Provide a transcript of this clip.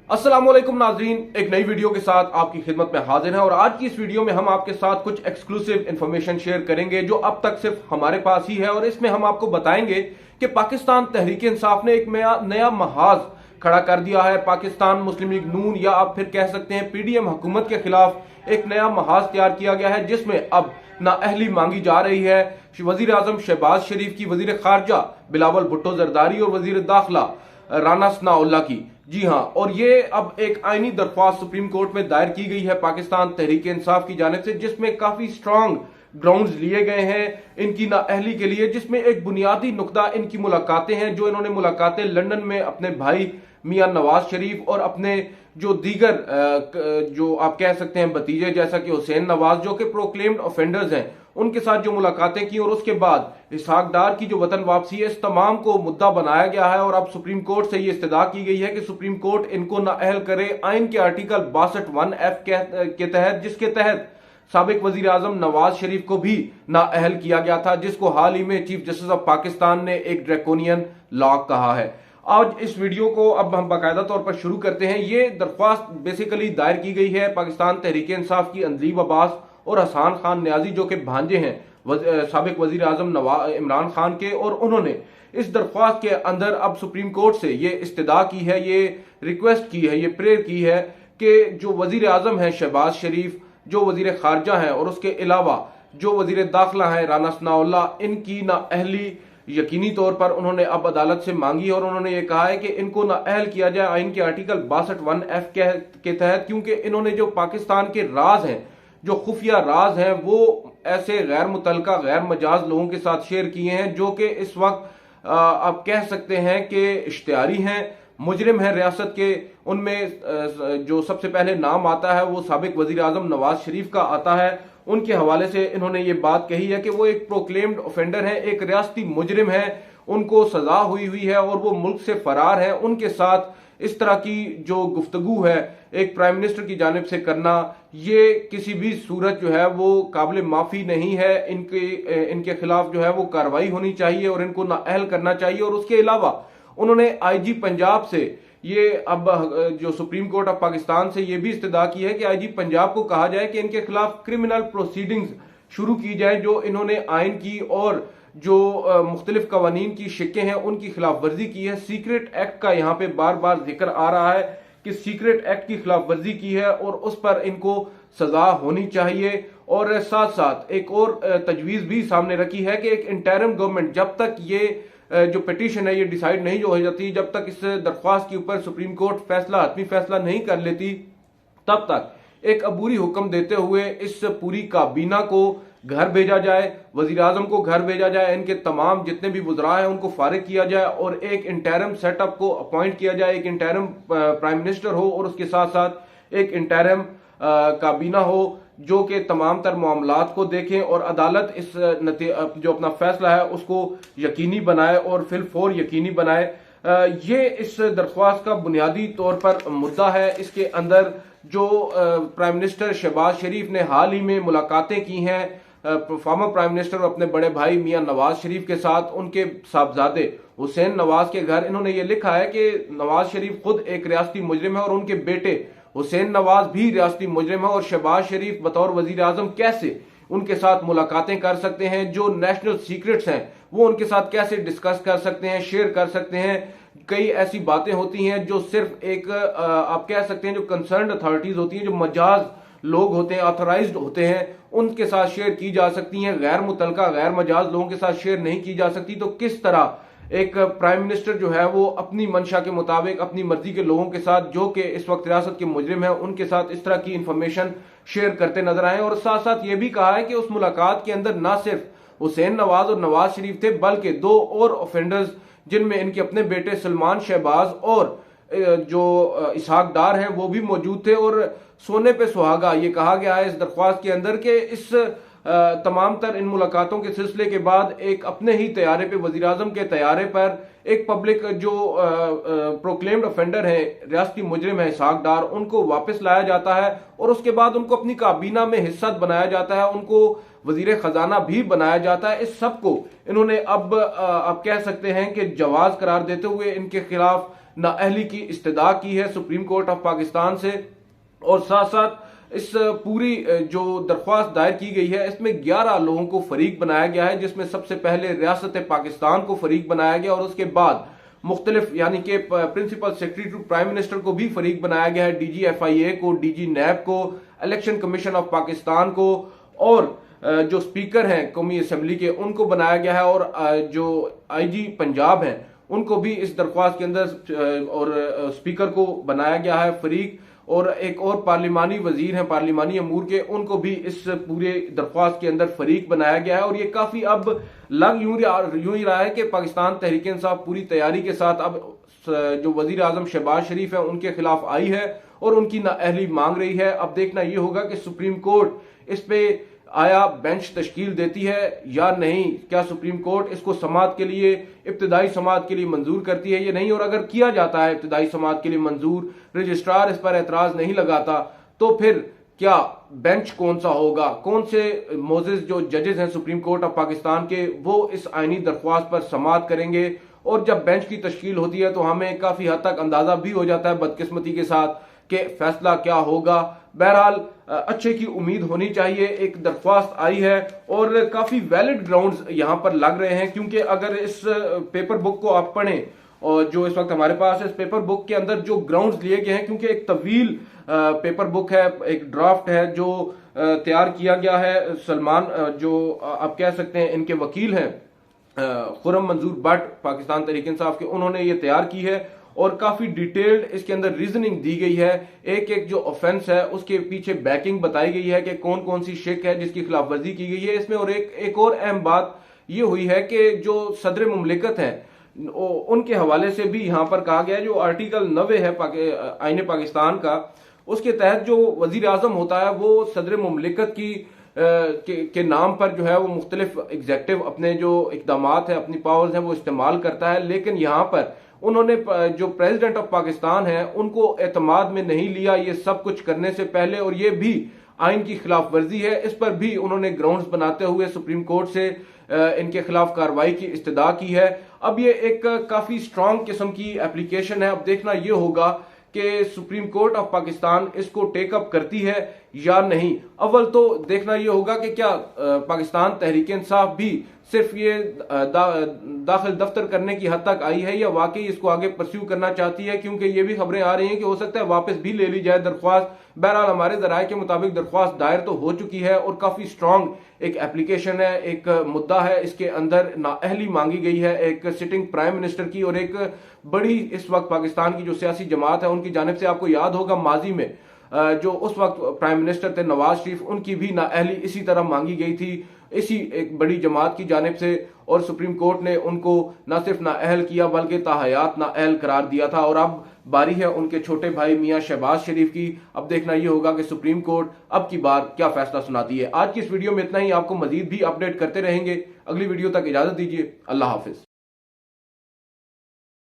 अस्सलामुअलैकुम नाजरीन, एक नई वीडियो के साथ आपकी खिदमत में हाजिर हैं और आज की इस वीडियो में हम आपके साथ कुछ एक्सक्लूसिव इंफॉर्मेशन शेयर करेंगे जो अब तक सिर्फ हमारे पास ही है। और इसमें हम आपको बताएंगे कि पाकिस्तान तहरीक इंसाफ ने एक नया महाज खड़ा कर दिया है। पाकिस्तान मुस्लिम लीग नून या आप फिर कह सकते हैं पीडीएम हुकूमत के खिलाफ एक नया महाज तैयार किया गया है, जिसमें अब नाअहली मांगी जा रही है वजीर आजम शहबाज शरीफ की, वजीर खारजा बिलावल भुट्टो जरदारी और वजीर दाखिला राना सनाउल्लाह की। जी हां, और ये अब एक आईनी दरख्वास्त सुप्रीम कोर्ट में दायर की गई है पाकिस्तान तहरीक इंसाफ की जानिब से, जिसमें काफी स्ट्रांग ग्राउंड्स लिए गए हैं इनकी नाअहली के लिए, जिसमें एक बुनियादी नुकता इनकी मुलाकातें हैं जो इन्होंने मुलाकातें लंदन में अपने भाई मियां नवाज शरीफ और अपने जो दीगर जो आप कह सकते हैं भतीजे जैसा कि हुसैन नवाज जो कि प्रोक्लेम्ड ऑफेंडर्स हैं उनके साथ जो मुलाकातें की, और उसके बाद इसहाक डार की जो वतन वापसी है, इस तमाम को मुद्दा बनाया गया है। और अब सुप्रीम कोर्ट से ये इस्तदा की गई है कि सुप्रीम कोर्ट इनको नाअहल करे आइन के आर्टिकल 62(1)(f) के तहत, जिसके तहत साबिक वजीर आजम नवाज शरीफ को भी नाअहल किया गया था, जिसको हाल ही में चीफ जस्टिस ऑफ पाकिस्तान ने एक ड्रैकोनियन लॉ कहा है। आज इस वीडियो को अब हम बाकायदा तौर पर शुरू करते हैं। ये दरख्वास्त बेसिकली दायर की गई है पाकिस्तान तहरीक इंसाफ की अंजीब अब्बास और हसन खान न्याजी जो कि भांजे हैं साबिक वजीर आजम इमरान खान के, और उन्होंने इस दरख्वास्त के अंदर अब सुप्रीम कोर्ट से ये इस्तदा की है, ये रिक्वेस्ट की है, ये प्रेयर की है कि जो वजीर आजम है शहबाज शरीफ, जो वजीर खारजा है और उसके अलावा जो वजीर दाखिला है राना सनाउल्लाह, इनकी नाअहली यकीनी तौर पर उन्होंने अब अदालत से मांगी। और उन्होंने ये कहा है कि इनको नाअहल किया जाए आइन के आर्टिकल 62(1)(f) के तहत, क्योंकि इन्होंने जो पाकिस्तान के राज हैं, जो खुफिया राज हैं, वो ऐसे गैर मुतलका गैर मजाज लोगों के साथ शेयर किए हैं जो कि इस वक्त आप कह सकते हैं कि इश्तिहारी हैं, मुजरिम हैं रियासत के। उनमें जो सबसे पहले नाम आता है वो साबिक वजीर आजम नवाज शरीफ का आता है। उनके हवाले से इन्होंने ये बात कही है कि वो एक प्रोक्लेम्ड ऑफेंडर है, एक रियासती मुजरिम है, उनको सजा हुई है और वो मुल्क से फरार है। उनके साथ इस तरह की जो गुफ्तगू है एक प्राइम मिनिस्टर की जानिब से करना, ये किसी भी सूरत जो है वो काबिल माफी नहीं है। इनके खिलाफ जो है वो कार्रवाई होनी चाहिए और इनको नाअहल करना चाहिए। और उसके अलावा उन्होंने आईजी पंजाब से ये अब जो सुप्रीम कोर्ट ऑफ पाकिस्तान से ये भी इस्तदा की है कि आईजी पंजाब को कहा जाए कि इनके खिलाफ क्रिमिनल प्रोसीडिंग्स शुरू की जाए जो इन्होंने आइन की और जो मुख्तलिफ कवानीन की शिक्कें हैं उनकी खिलाफ वर्जी की है। सीक्रेट एक्ट का यहाँ पे बार बार जिक्र आ रहा है कि सीक्रेट एक्ट की खिलाफ वर्जी की है और उस पर इनको सजा होनी चाहिए। और साथ साथ एक और तजवीज भी सामने रखी है कि एक इंटरिम गवर्नमेंट, जब तक ये जो पिटीशन है ये डिसाइड नहीं हो जाती, जब तक इस दरख्वास्त के ऊपर सुप्रीम कोर्ट हतमी फैसला नहीं कर लेती, तब तक एक अबूरी हुक्म देते हुए इस पूरी काबीना को घर भेजा जाए, वजीर आजम को घर भेजा जाए, इनके तमाम जितने भी वुज़रा हैं उनको फारिग किया जाए और एक इंटरिम सेटअप को अपॉइंट किया जाए, एक इंटरिम प्राइम मिनिस्टर हो और उसके साथ साथ एक इंटरिम काबीना हो जो कि तमाम तर मामलात को देखें और अदालत इस जो अपना फैसला है उसको यकीनी बनाए और फिलफौर यकीनी बनाए। ये इस दरख्वास्त का बुनियादी तौर पर मुद्दा है। इसके अंदर जो प्राइम मिनिस्टर शहबाज शरीफ ने हाल ही में मुलाकातें की हैं फॉर्मर प्राइम मिनिस्टर और अपने बड़े भाई मियां नवाज शरीफ के साथ, उनके साहबजादे हुसैन नवाज के घर, इन्होंने ये लिखा है कि नवाज शरीफ खुद एक रियासती मुजरिम है और उनके बेटे हुसैन नवाज भी रियासती मुजरिम है और शहबाज शरीफ बतौर वजीर आजम कैसे उनके साथ मुलाकातें कर सकते हैं, जो नेशनल सीक्रेट्स हैं वो उनके साथ कैसे डिस्कस कर सकते हैं, शेयर कर सकते हैं। कई ऐसी बातें होती हैं जो सिर्फ एक आप कह सकते हैं जो कंसर्न्ड अथॉरिटीज होती हैं, जो मजाज लोग होते हैं, ऑथराइज्ड होते हैं, उनके साथ शेयर की जा सकती हैं, गैर मुतलका गैर मजाज लोगों के साथ शेयर नहीं की जा सकती। तो किस तरह एक प्राइम मिनिस्टर जो है वो अपनी मंशा के मुताबिक अपनी मर्जी के लोगों के साथ जो कि इस वक्त रियासत के मुजरिम हैं उनके साथ इस तरह की इंफॉर्मेशन शेयर करते नजर आए। और साथ साथ ये भी कहा है कि उस मुलाकात के अंदर ना सिर्फ हुसैन नवाज और नवाज शरीफ थे बल्कि दो और ऑफेंडर्स जिनमें इनके अपने बेटे सलमान शहबाज और जो इसहाक डार हैं वो भी मौजूद थे। और सोने पे सुहागा ये कहा गया है इस दरख्वास्त के अंदर कि इस तमाम तर इन मुलाकातों के सिलसिले के बाद एक अपने ही तैयारे पे वजीर आजम के तैयारे पर एक पब्लिक जो प्रोक्लेम्ड ऑफेंडर है रियासती मुजरिम है इसहाक डार, उनको वापस लाया जाता है और उसके बाद उनको अपनी काबीना में हिस्सा बनाया जाता है, उनको वजीर खजाना भी बनाया जाता है। इस सब को इन्होंने अब आप कह सकते हैं कि जवाज करार देते हुए इनके खिलाफ नाअहली की इस्तदा की है सुप्रीम कोर्ट ऑफ पाकिस्तान से। और साथ साथ इस पूरी जो दरख्वास्त दायर की गई है इसमें 11 लोगों को फरीक बनाया गया है, जिसमें सबसे पहले रियासत पाकिस्तान को फरीक बनाया गया और उसके बाद मुख्तलिफ यानी कि principal secretary to prime minister को भी फरीक बनाया गया है, DGFIA को, DG नैब को, इलेक्शन कमीशन ऑफ पाकिस्तान को, और जो स्पीकर हैं कौमी असम्बली के उनको बनाया गया है, और जो IG पंजाब हैं उनको भी इस दरख्वास्त के अंदर और स्पीकर को बनाया गया है फरीक, और एक और पार्लिमानी वजीर हैं पार्लिमानी अमूर के, उनको भी इस पूरे दरख्वास्त के अंदर फरीक बनाया गया है। और ये काफी अब लग यूं ही रहा है कि पाकिस्तान तहरीक इंसाफ पूरी तैयारी के साथ अब जो वजीर आजम शहबाज शरीफ है उनके खिलाफ आई है और उनकी नाअहली मांग रही है। अब देखना यह होगा कि सुप्रीम कोर्ट इस पे आया बेंच तश्कील देती है या नहीं, क्या सुप्रीम कोर्ट इसको समाअत के लिए, इब्तिदाई समाअत के लिए मंजूर करती है या नहीं, और अगर किया जाता है इब्तिदाई समाअत के लिए मंजूर, रजिस्ट्रार इस पर एतराज नहीं लगाता, तो फिर क्या बेंच कौन सा होगा, कौन से मोजिज जो जजेस हैं सुप्रीम कोर्ट ऑफ पाकिस्तान के वो इस आईनी दरख्वास्त पर समाअत करेंगे। और जब बेंच की तश्कील होती है तो हमें काफी हद तक अंदाजा भी हो जाता है बदकिस्मती के साथ कि फैसला क्या होगा। बहरहाल अच्छे की उम्मीद होनी चाहिए। एक दरख्वास्त आई है और काफी वैलिड ग्राउंड्स यहां पर लग रहे हैं, क्योंकि अगर इस पेपर बुक को आप पढ़ें और जो इस वक्त हमारे पास है, इस पेपर बुक के अंदर जो ग्राउंड्स लिए गए हैं, क्योंकि एक तवील पेपर बुक है, एक ड्राफ्ट है जो तैयार किया गया है सलमान जो आप कह सकते हैं इनके वकील हैं खुर्रम मंजूर भट्ट पाकिस्तान तहरीक इंसाफ के, उन्होंने ये तैयार की है और काफी डिटेल्ड इसके अंदर रीजनिंग दी गई है। एक एक जो ऑफेंस है उसके पीछे बैकिंग बताई गई है कि कौन कौन सी शिक है जिसकी खिलाफ वर्जी की गई है इसमें। और एक और अहम बात ये हुई है कि जो सदर मुमलिकत हैं उनके हवाले से भी यहां पर कहा गया है, जो आर्टिकल 90 है आईने पाकिस्तान का, उसके तहत जो वजीर आजम होता है वो सदर मुमलिकत के नाम पर जो है वो मुख्तलिफ एग्जेक्टिव अपने जो इकदामात है, अपनी पावर्स हैं वो इस्तेमाल करता है। लेकिन यहाँ पर उन्होंने जो प्रेसिडेंट ऑफ पाकिस्तान है उनको एतमाद में नहीं लिया ये सब कुछ करने से पहले, और ये भी आइन की खिलाफ वर्जी है। इस पर भी उन्होंने ग्राउंड्स बनाते हुए सुप्रीम कोर्ट से इनके खिलाफ कार्रवाई की इस्तदा की है। अब ये एक काफी स्ट्रांग किस्म की एप्लीकेशन है। अब देखना ये होगा कि सुप्रीम कोर्ट ऑफ पाकिस्तान इसको टेकअप करती है या नहीं। अव्वल तो देखना यह होगा कि क्या पाकिस्तान तहरीक इंसाफ भी सिर्फ ये दाखिल दफ्तर करने की हद तक आई है या वाकई इसको आगे परस्यू करना चाहती है, क्योंकि ये भी खबरें आ रही हैं कि हो सकता है वापस भी ले ली जाए दरख्वास्त। बहरहाल हमारे जराये के मुताबिक दरख्वास्त दायर तो हो चुकी है और काफी स्ट्रांग एक एप्लीकेशन है, एक मुद्दा है, इसके अंदर नाअहली मांगी गई है एक सिटिंग प्राइम मिनिस्टर की और एक बड़ी इस वक्त पाकिस्तान की जो सियासी जमात है उनकी जानिब से। आपको याद होगा माजी में जो उस वक्त प्राइम मिनिस्टर थे नवाज शरीफ, उनकी भी नाअहली इसी तरह मांगी गई थी इसी एक बड़ी जमात की जानिब से, और सुप्रीम कोर्ट ने उनको न सिर्फ नाअहल किया बल्कि ताहयात नाअहल करार दिया था। और अब बारी है उनके छोटे भाई मियां शहबाज शरीफ की। अब देखना यह होगा कि सुप्रीम कोर्ट अब की बार क्या फैसला सुनाती है। आज की इस वीडियो में इतना ही, आपको मजीद भी अपडेट करते रहेंगे। अगली वीडियो तक इजाजत दीजिए। अल्लाह हाफिज।